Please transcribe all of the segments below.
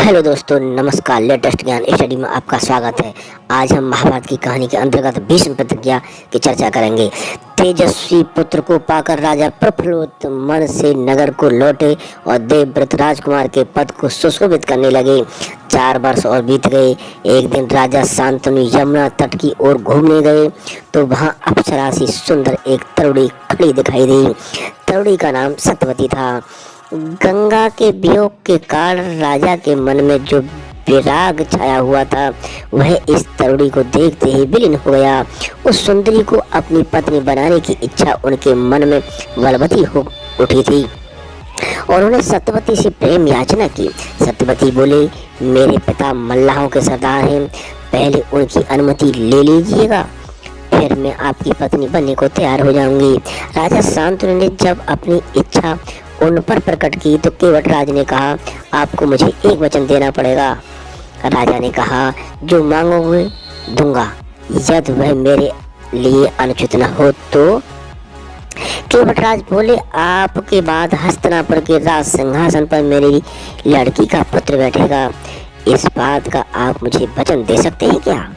Hello दोस्तों, नमस्कार। Latest ज्ञान स्टडी में आपका स्वागत है। आज हम महाभारत की कहानी के अंतर्गत भीष्म प्रतिज्ञा की चर्चा करेंगे। तेजस्वी पुत्र को पाकर राजा प्रफुल्लित मन से नगर को लौटे और देवव्रत राजकुमार के पद को सुशोभित करने लगे। 4 वर्ष और बीत गए। एक दिन राजा शांतनु यमुना तट की ओर घूमने गए तो वहाँ अप्सरा सी सुंदर एक तरुणी खड़ी दिखाई दी। तरुणी का नाम सत्यवती था। गंगा के वियोग के कारण राजा के मन में जो विराग छाया हुआ था वह इस तरुणी को देखते ही विलीन हो गया। उस सुंदरी को अपनी पत्नी बनाने की इच्छा उनके मन में बलवती हो उठी थी और उन्होंने सत्यवती से प्रेम याचना की। सत्यवती बोले, मेरे पिता मल्लाहों के सरदार हैं, पहले उनकी अनुमति ले लीजिएगा, फिर मैं आपकी पत्नी बनने को तैयार हो जाऊंगी। राजा शांतनु ने जब अपनी इच्छा उन पर प्रकट की तो केवटराज ने कहा, आपको मुझे एक वचन देना पड़ेगा। राजा ने कहा, जो मांगोगे दूंगा, यदि वह मेरे लिए अनुचित न हो तो। केवटराज बोले, आपके बाद हस्तिनापुर के राज सिंहासन पर मेरी लड़की का पुत्र बैठेगा। इस बात का आप मुझे वचन दे सकते हैं क्या?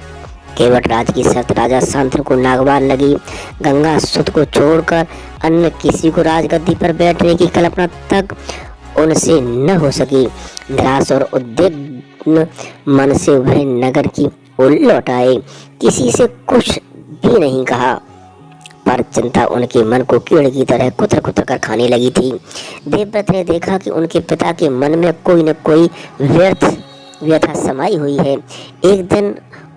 केवटराज की शर्त राजा शांतनु को नागवार लगी। गंगा सुत को छोड़कर अन्य किसी को राजगद्दी पर बैठने की कल्पना तक उनसे न हो सकी। निराश और उद्विग्न मन से वह नगर की ओर लौट आए। किसी से कुछ भी नहीं कहा, पर चिंता उनके मन को कीड़े की तरह कुतर कुतर कर खाने लगी थी। देवव्रत ने देखा कि उनके पिता के मन में कोई न कोई व्यथा समाई हुई है। एक दिन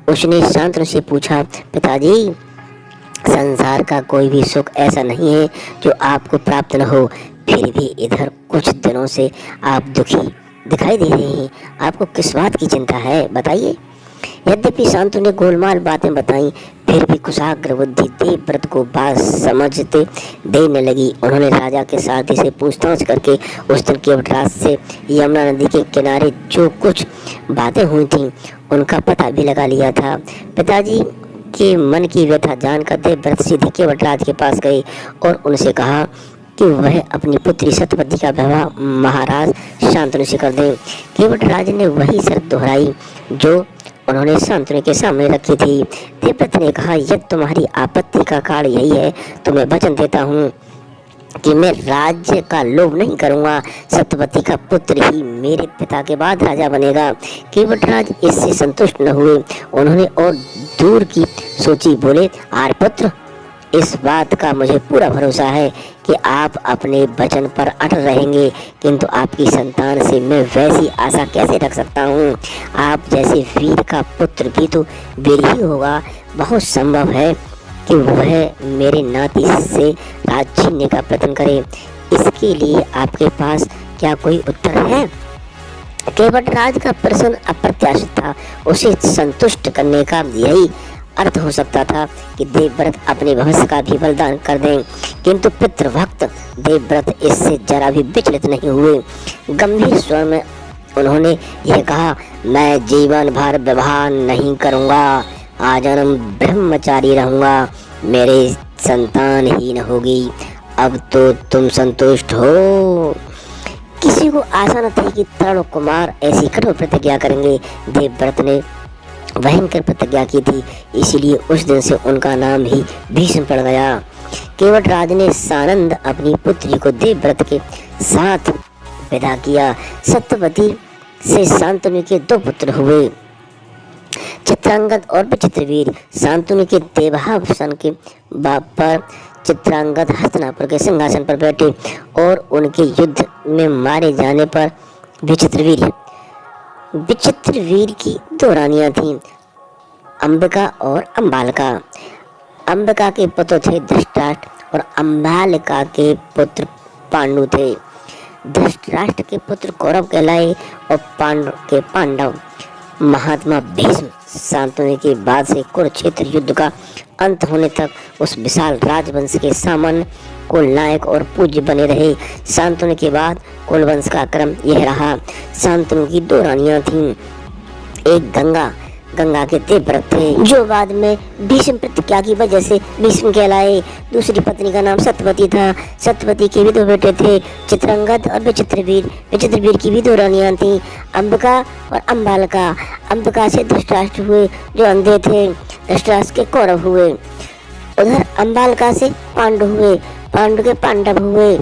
उसने शांतनु से पूछा, पिताजी, संसार का कोई भी सुख ऐसा नहीं है जो आपको प्राप्त न हो, फिर भी इधर कुछ दिनों से आप दुखी दिखाई दे रहे हैं। आपको किस बात की चिंता है, बताइए। यद्यपि शांतनु ने गोलमाल बातें बताई, फिर भी कुशाग्र बुद्धि देवव्रत को बात समझते देने लगी। उन्होंने राजा के साथी से पूछताछ करके उस दिन केवटराज से यमुना नदी के किनारे जो कुछ बातें हुई थीं उनका पता भी लगा लिया था। पिताजी के मन की व्यथा जानकर देवव्रत सीधे केवटराज के पास गए और उनसे कहा कि वह अपनी पुत्री सत्यवती का विवाह महाराज शांतनु से कर दें। केवटराज ने वही शर्त दोहराई जो उन्होंने शांतनु के सामने रखी थी। देवव्रत ने कहा, यदि तुम्हारी आपत्ति का कारण यही है तो मैं वचन देता हूँ कि मैं राज्य का लोभ नहीं करूंगा। सत्यवती का पुत्र ही मेरे पिता के बाद राजा बनेगा। केवटराज इससे संतुष्ट न हुए। उन्होंने और दूर की सोची, बोले, आर्यपुत्र, इस बात का मुझे पूरा भरोसा है कि आप अपने वचन पर अटल रहेंगे, किंतु आपकी संतान से मैं वैसी आशा कैसे रख सकता हूँ? आप जैसे वीर का पुत्र भी तो वीर ही होगा। बहुत संभव है कि वह मेरे नाती से राज छीनने का प्रयत्न करे। इसके लिए आपके पास क्या कोई उत्तर है? केवटराज का प्रश्न अप्रत्याशित था। उसे संतुष्ट करने का यही अर्थ हो सकता था कि देवव्रत अपने भविष्य का भी बलिदान कर दें, किंतु पितृभक्त देवव्रत इससे जरा भी विचलित नहीं हुए। गंभीर स्वर में उन्होंने यह कहा, मैं जीवन भर विवाह नहीं करूँगा, आजन्म ब्रह्मचारी रहूँगा, मेरी संतान ही न होगी। अब तो तुम संतुष्ट हो? किसी को आशा न थी कि तरुण कुमार ऐसी कठोर प्रतिज्ञा करेंगे। देवव्रत ने भयंकर प्रतिज्ञा की थी, इसीलिए उस दिन से उनका नाम ही भीष्म पड़ गया। केवटराज ने सानंद अपनी पुत्री को देवव्रत के साथ विदा किया। सत्यवती से शांतनु के 2 पुत्र हुए, चित्रांगद और विचित्रवीर। शांतनु के देवासन के बाप पर चित्रांगद हस्तिनापुर के सिंहासन पर बैठे और उनके युद्ध में मारे जाने पर विचित्रवीर की 2 रानियां थीं, अंबिका और अंबालिका। अंबिका के पुत्र थे धृतराष्ट्र और अंबालिका के पुत्र पांडु थे। धृतराष्ट्र के पुत्र कौरव कहलाए और पांडव। महात्मा भीष्म शांतनु के बाद से कुरुक्षेत्र युद्ध का अंत होने तक उस विशाल राजवंश के सामान्य कुलनायक और पूज्य बने रहे। शांतनु के बाद कुलवंश का क्रम यह रहा। शांतनु की 2 रानियां थीं, एक गंगा गंगा के देवव्रत थे, जो बाद में भीष्म प्रतिज्ञा की वजह से भीष्म कहलाए। दूसरी पत्नी का नाम सत्यवती था। सत्यवती के भी 2 बेटे थे, चित्रांगद और विचित्रवीर। विचित्रवीर की भी 2 रानियां थीं, अंबिका और अंबालिका। अंबिका से धृतराष्ट्र हुए जो अंधे थे, धृतराष्ट्र के कौरव हुए। उधर अंबालिका से पांडु हुए, पांडु के पांडव हुए।